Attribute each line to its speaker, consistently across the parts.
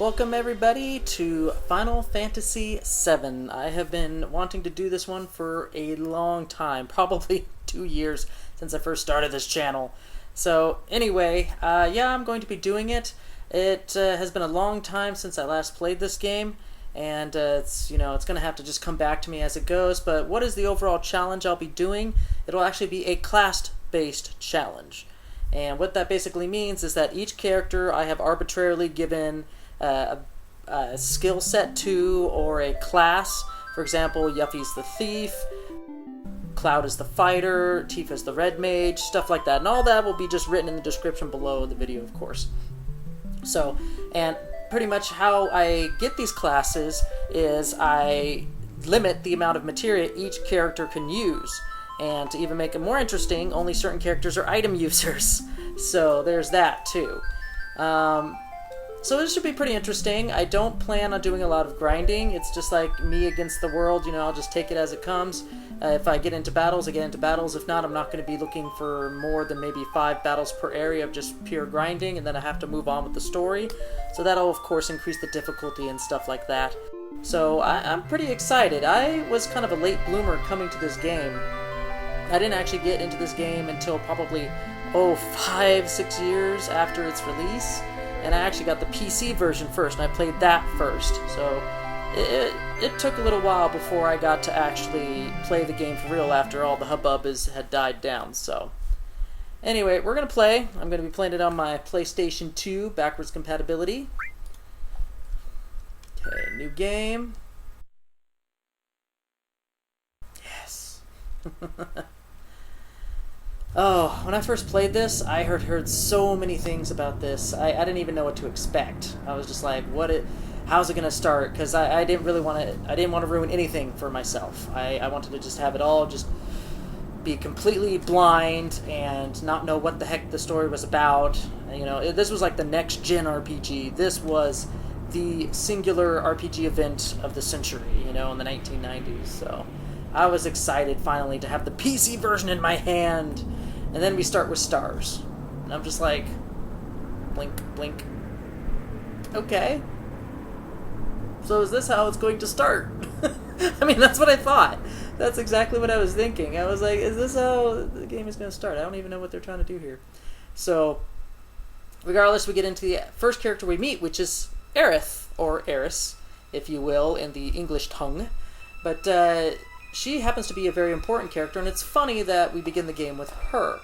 Speaker 1: Welcome everybody to Final Fantasy VII. I have been wanting to do this one for a long time, probably 2 years since I first started this channel. So anyway, yeah, I'm going to be doing it. It has been a long time since I last played this game, and it's going to have to just come back to me as it goes. But what is the overall challenge I'll be doing? It'll actually be a class-based challenge. And what that basically means is that each character I have arbitrarily given a skill set to, or a class. For example, Yuffie's the thief, Cloud is the fighter, Tifa's the red mage, stuff like that. And all that will be just written in the description below the video, of course. So, and pretty much how I get these classes is I limit the amount of materia each character can use. And to even make it more interesting, only certain characters are item users. So there's that too. So this should be pretty interesting. I don't plan on doing a lot of grinding. It's just like me against the world. You know, I'll just take it as it comes. If I get into battles, I get into battles. If not, I'm not going to be looking for more than maybe 5 battles per area of just pure grinding, and then I have to move on with the story. So that'll, of course, increase the difficulty and stuff like that. So I'm pretty excited. I was kind of a late bloomer coming to this game. I didn't actually get into this game until probably, 5-6 years after its release. And I actually got the PC version first, and I played that first. So it took a little while before I got to actually play the game for real after all the hubbub had died down. So anyway, we're going to play. I'm going to be playing it on my PlayStation 2 backwards compatibility. Okay, new game. Yes. Oh, when I first played this, I heard so many things about this. I didn't even know what to expect. I was just like, how's it gonna start? Because I didn't want to ruin anything for myself. I wanted to just have it all just be completely blind and not know what the heck the story was about. You know, this was like the next gen RPG. This was the singular RPG event of the century, you know, in the 1990s. So I was excited finally to have the PC version in my hand. And then we start with stars. And I'm just like, blink, blink. Okay. So is this how it's going to start? I mean, that's what I thought. That's exactly what I was thinking. I was like, is this how the game is going to start? I don't even know what they're trying to do here. So, regardless, we get into the first character we meet, which is Aerith, or Eris, if you will, in the English tongue. But, she happens to be a very important character, and it's funny that we begin the game with her,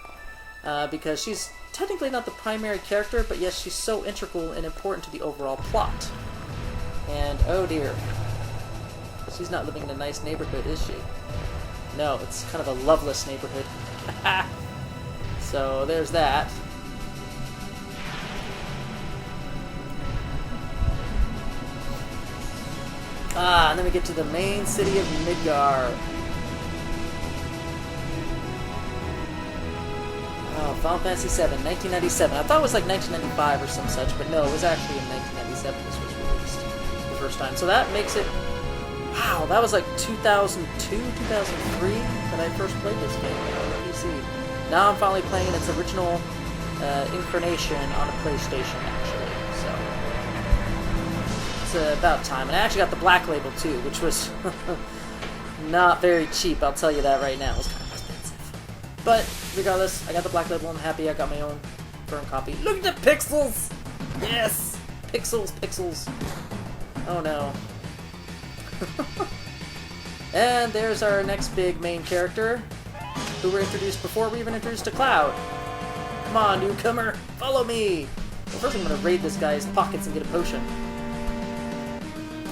Speaker 1: because she's technically not the primary character, but yes, she's so integral and important to the overall plot. And, oh dear, she's not living in a nice neighborhood, is she? No, it's kind of a loveless neighborhood. So, there's that. And then we get to the main city of Midgar. Oh, Final Fantasy VII, 1997. I thought it was like 1995 or some such, but no, it was actually in 1997 this was released the first time. So that makes it... Wow, that was like 2002, 2003 that I first played this game on the PC. Now I'm finally playing its original incarnation on a PlayStation, actually. So it's about time. And I actually got the black label too, which was not very cheap, I'll tell you that right now. It was kind of expensive. But regardless, I got the black label. I'm happy I got my own firm copy. Look at the pixels! Yes! Pixels, pixels. Oh no. And there's our next big main character, who were introduced before we even introduced to Cloud. Come on, newcomer, follow me! Well, first I'm gonna raid this guy's pockets and get a potion.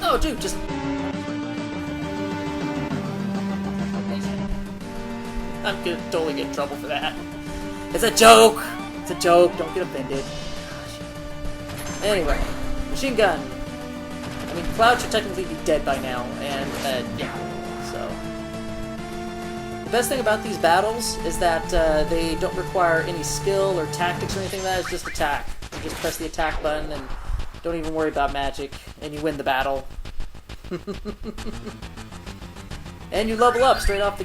Speaker 1: Oh, dude, just... I'm gonna totally get in trouble for that. It's a joke! It's a joke, don't get offended. Gosh. Anyway, machine gun. I mean, Cloud should technically be dead by now, and, yeah, so... The best thing about these battles is that they don't require any skill or tactics or anything like that, it's just attack. You just press the attack button and don't even worry about magic, and you win the battle. And you level up straight out the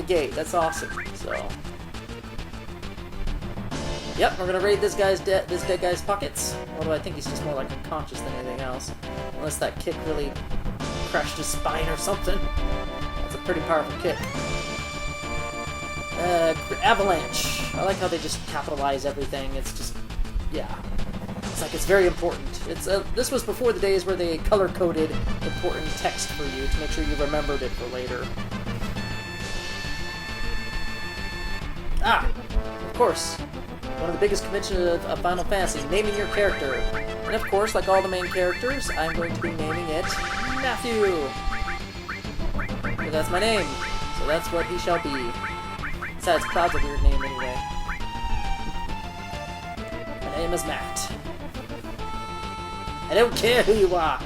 Speaker 1: gate. That's awesome. So Yep, we're gonna raid this dead guy's pockets. Although I think he's just more like unconscious than anything else. Unless that kick really crushed his spine or something. That's a pretty powerful kick. Avalanche. I like how they just capitalize everything. It's just, yeah. It's like it's very important. This was before the days where they color-coded important text for you to make sure you remembered it for later. Ah! Of course. One of the biggest conventions of Final Fantasy, naming your character. And of course, like all the main characters, I'm going to be naming it Matthew. But that's my name, so that's what he shall be. Besides, Cloud's a weird name anyway. My name is Matt. I don't care who you are.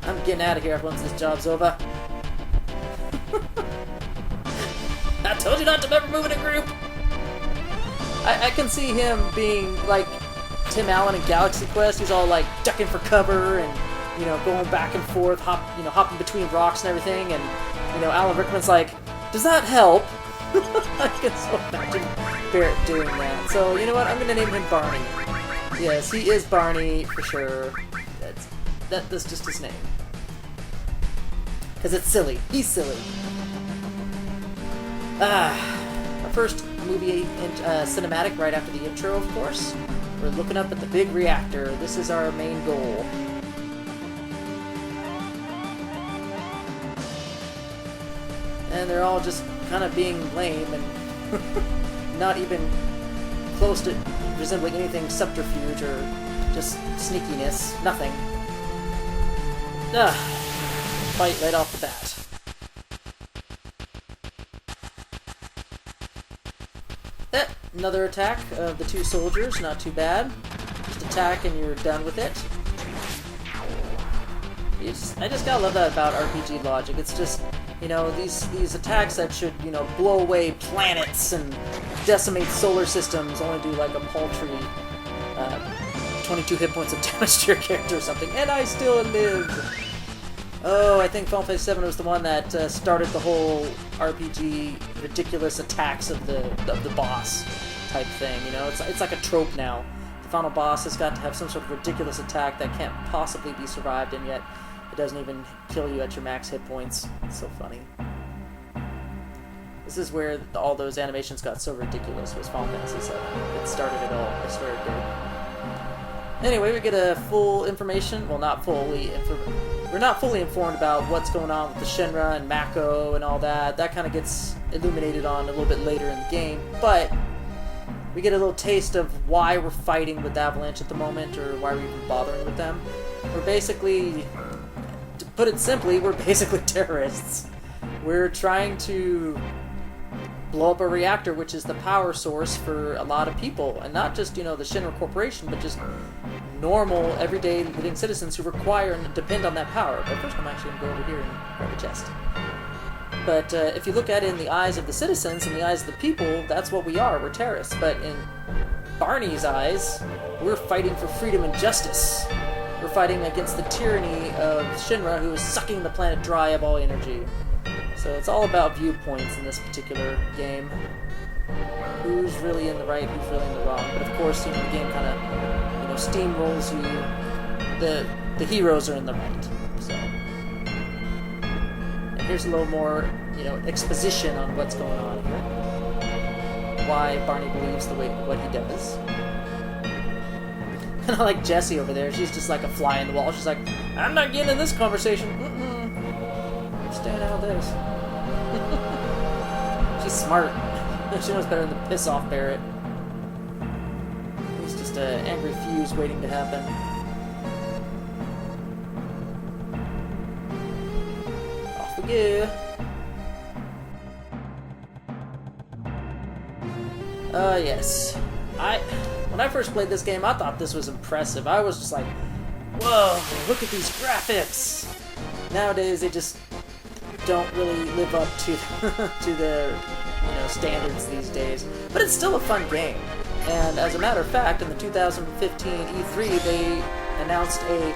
Speaker 1: I'm getting out of here once this job's over. I told you not to ever move in a group! I can see him being like Tim Allen in Galaxy Quest. He's all like ducking for cover and, you know, going back and forth, hopping between rocks and everything. And, you know, Alan Rickman's like, does that help? I can so imagine Barret doing that. So, you know what? I'm going to name him Barney. Yes, he is Barney for sure. That's just his name. Because it's silly. He's silly. Our first movie cinematic right after the intro, of course. We're looking up at the big reactor. This is our main goal. And they're all just kind of being lame and not even close to resembling anything subterfuge or just sneakiness. Nothing. Fight right off the bat. Another attack of the two soldiers, not too bad. Just attack and you're done with it. I just gotta love that about RPG logic. It's just, you know, these attacks that should, you know, blow away planets and decimate solar systems only do like a paltry 22 hit points of damage to your character or something, and I still live! Oh, I think Final Fantasy VII was the one that started the whole RPG ridiculous attacks of the boss type thing. You know, it's like a trope now. The final boss has got to have some sort of ridiculous attack that can't possibly be survived, and yet it doesn't even kill you at your max hit points. It's so funny. This is where all those animations got so ridiculous, was Final Fantasy VII. It started it all, I swear it did. Anyway, we get a full information, well, not fully we're not fully informed about what's going on with the Shinra and Mako and all that. That kind of gets illuminated on a little bit later in the game, but we get a little taste of why we're fighting with Avalanche at the moment, or why we're even bothering with them. We're basically, to put it simply, we're basically terrorists. We're trying to blow up a reactor, which is the power source for a lot of people, and not just, you know, the Shinra Corporation, but just normal, everyday living citizens who require and depend on that power. But first I'm actually going to go over here and grab a chest. But if you look at it in the eyes of the citizens, in the eyes of the people, that's what we are. We're terrorists. But in Barney's eyes, we're fighting for freedom and justice. We're fighting against the tyranny of Shinra, who is sucking the planet dry of all energy. So it's all about viewpoints in this particular game. Who's really in the right, who's really in the wrong. But of course, you know, the game kind of, you know, steamrolls you. The heroes are in the right. So, and here's a little more, you know, exposition on what's going on here. Why Barney believes the way what he does. And I like Jessie over there. She's just like a fly in the wall. She's like, I'm not getting in this conversation. I'm staying out of this. She's smart. She knows better than to piss off Barret. He's just an angry fuse waiting to happen. Off we go. Yes. When I first played this game, I thought this was impressive. I was just like, whoa, look at these graphics! Nowadays, they just don't really live up to to the, you know, standards these days. But it's still a fun game. And as a matter of fact, in the 2015 E3, they announced a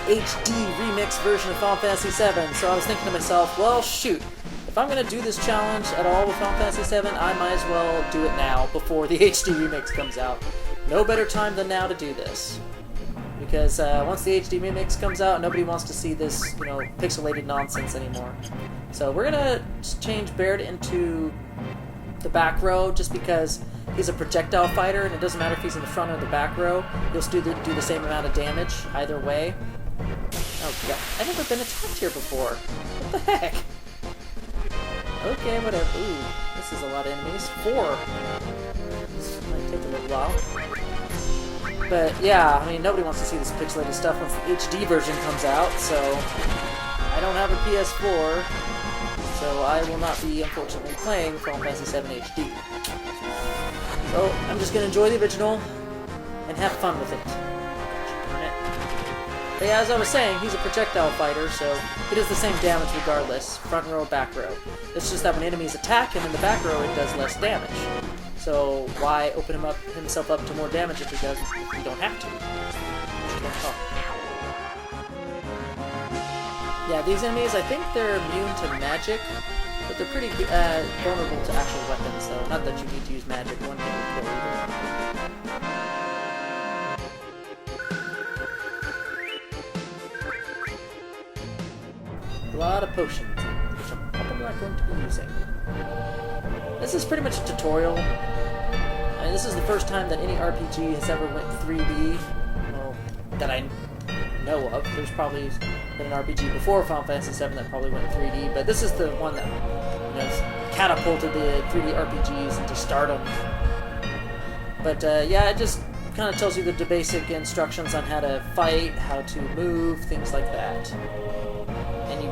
Speaker 1: HD remix version of Final Fantasy VII. So I was thinking to myself, well, shoot. If if I'm going to do this challenge at all with Final Fantasy VII, I might as well do it now before the HD remix comes out. No better time than now to do this. Because once the HD remix comes out, nobody wants to see this, you know, pixelated nonsense anymore. So we're going to change Barret into the back row just because he's a projectile fighter, and it doesn't matter if he's in the front or the back row. He'll still do the same amount of damage either way. Oh god, I've never been attacked here before. What the heck? Okay, whatever. Ooh, this is a lot of enemies. 4. This might take a little while. But yeah, I mean, nobody wants to see this pixelated stuff once the HD version comes out, so I don't have a PS4, so I will not be, unfortunately, playing Final Fantasy VII HD. So I'm just gonna enjoy the original and have fun with it. But yeah, as I was saying, he's a projectile fighter, so he does the same damage regardless, front row, back row. It's just that when enemies attack him in the back row, it does less damage. So why open himself up to more damage if he does? You don't have to. Yeah, these enemies, I think they're immune to magic, but they're pretty vulnerable to actual weapons, so not that you need to use magic. One hit will kill either. A lot of potions, which I'm probably not going to be using. This is pretty much a tutorial. I mean, this is the first time that any RPG has ever went 3D, well, that I know of. There's probably been an RPG before Final Fantasy VII that probably went 3D, but this is the one that, you know, catapulted the 3D RPGs into stardom. But yeah, it just kind of tells you the basic instructions on how to fight, how to move, things like that. And you,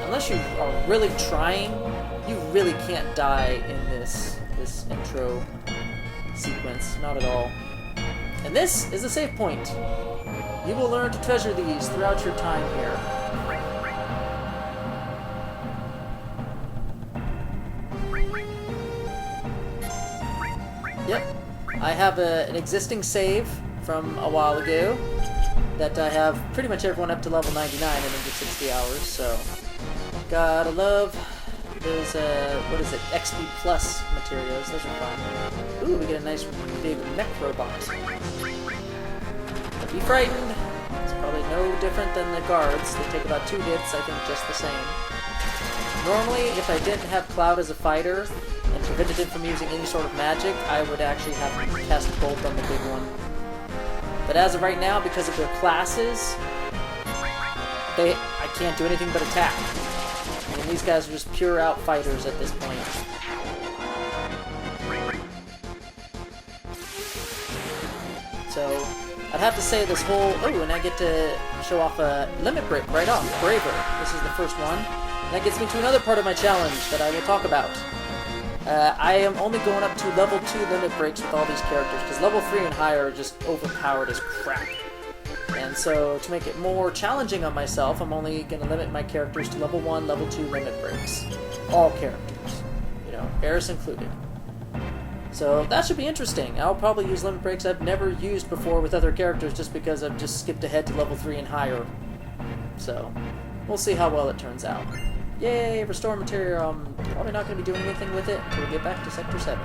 Speaker 1: unless you are really trying, you really can't die in this intro sequence, not at all. And this is a save point. You will learn to treasure these throughout your time here. Yep, I have an existing save from a while ago that I have pretty much everyone up to level 99 in under 60 hours, so gotta love those, what is it, XP Plus materials. Those are fun. Ooh, we get a nice big mech robot. Don't be frightened. It's probably no different than the guards. They take about 2 hits, I think just the same. Normally, if I didn't have Cloud as a fighter and prevented him from using any sort of magic, I would actually have him cast Bolt on the big one. But as of right now, because of their classes, I can't do anything but attack. I mean, these guys are just pure out fighters at this point. So, I'd have to say this whole... Oh, and I get to show off a limit break right off. Braver. This is the first one. And that gets me to another part of my challenge that I will talk about. I am only going up to level 2 limit breaks with all these characters, because level 3 and higher are just overpowered as crap. And so, to make it more challenging on myself, I'm only going to limit my characters to level 1, level 2 limit breaks. All characters. You know, Eris included. So, that should be interesting. I'll probably use limit breaks I've never used before with other characters just because I've just skipped ahead to level 3 and higher. So, we'll see how well it turns out. Yay, restore Materia. I'm probably not going to be doing anything with it until we get back to Sector 7.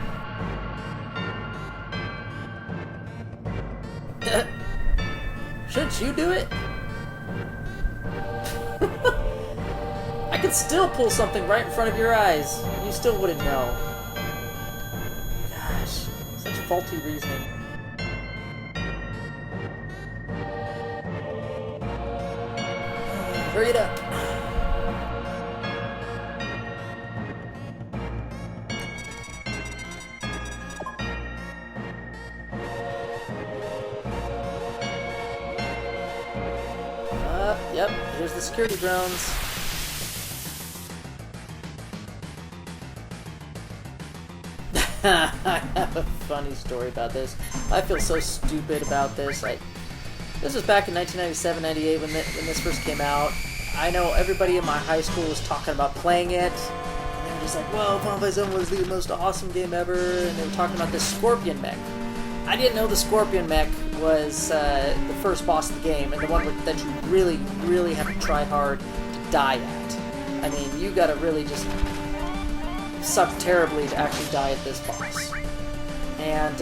Speaker 1: Shouldn't you do it? I could still pull something right in front of your eyes. You still wouldn't know. Gosh, such faulty reasoning. Hurry it up. Yep, here's the security drones. I have a funny story about this. I feel so stupid about this. This was back in 1997-98 when this first came out. I know everybody in my high school was talking about playing it. And they were just like, whoa, Final Fantasy VII was the most awesome game ever. And they were talking about this Scorpion mech. I didn't know the Scorpion mech was the first boss of the game, and the one that you really, really have to try hard to die at. I mean, you gotta really just sucked terribly to actually die at this boss. And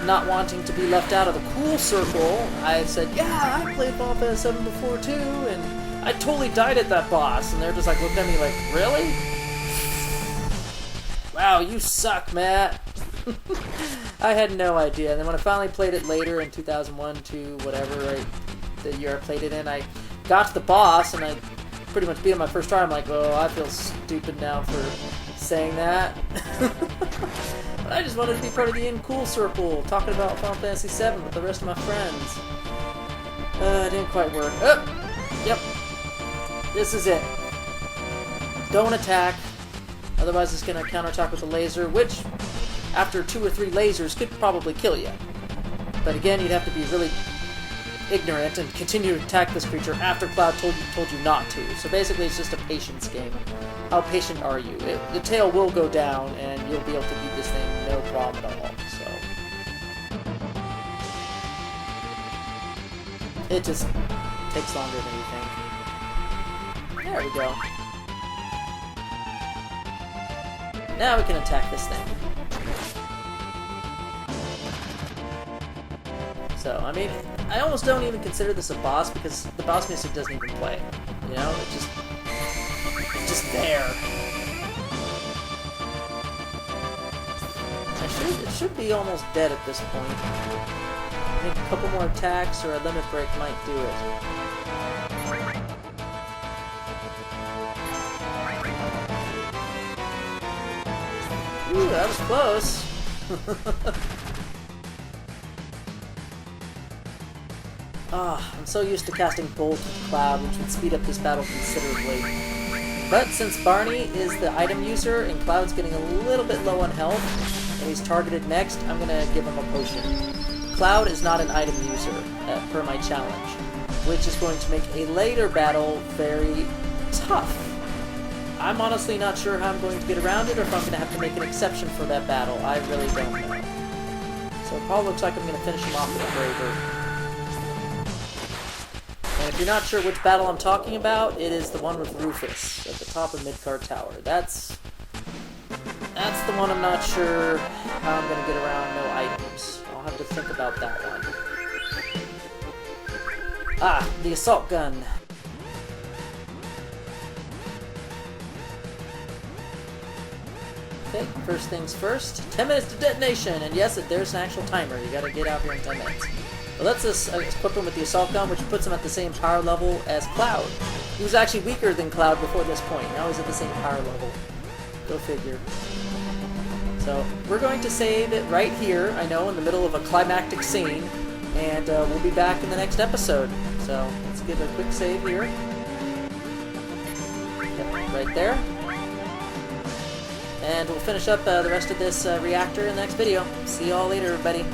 Speaker 1: not wanting to be left out of the cool circle, I said, yeah, I played Final Fantasy VII before too, and I totally died at that boss. And they're just like looking at me like, really? Wow, you suck, Matt. I had no idea. And then when I finally played it later in 2001, 2, whatever, right, the year I played it in, I got to the boss and I pretty much beat him my first try. I'm like, oh, I feel stupid now for saying that. But I just wanted to be part of the cool circle, talking about Final Fantasy VII with the rest of my friends. It didn't quite work. Oh, yep. This is it. Don't attack. Otherwise it's going to counterattack with a laser, which, after 2 or 3 lasers, could probably kill you. But again, you'd have to be really ignorant and continue to attack this creature after Cloud told you not to. So basically it's just a patience game. How patient are you? The tail will go down and you'll be able to beat this thing no problem at all. So it just takes longer than you think. There we go. Now we can attack this thing. So, I mean, I almost don't even consider this a boss because the boss music doesn't even play. You know, it's just there. It should be almost dead at this point. I think a couple more attacks or a limit break might do it. Ooh, that was close. I'm so used to casting Bolt with Cloud, which would speed up this battle considerably. But since Barney is the item user and Cloud's getting a little bit low on health, and he's targeted next, I'm gonna give him a potion. Cloud is not an item user, per my challenge, which is going to make a later battle very tough. I'm honestly not sure how I'm going to get around it, or if I'm going to have to make an exception for that battle. I really don't know. So it probably looks like I'm going to finish him off with a Braver. And if you're not sure which battle I'm talking about, it is the one with Rufus at the top of Midgard Tower. That's the one I'm not sure how I'm going to get around no items. I'll have to think about that one. Ah, the assault gun. Okay, first things first. 10 minutes to detonation, and yes, there's an actual timer. You gotta get out here in 10 minutes. But let's just equip him with the assault gun, which puts him at the same power level as Cloud. He was actually weaker than Cloud before this point. Now he's at the same power level. Go figure. So, we're going to save it right here, I know, in the middle of a climactic scene, and we'll be back in the next episode. So, let's give a quick save here. Yep, right there. And we'll finish up the rest of this reactor in the next video. See you all later, everybody.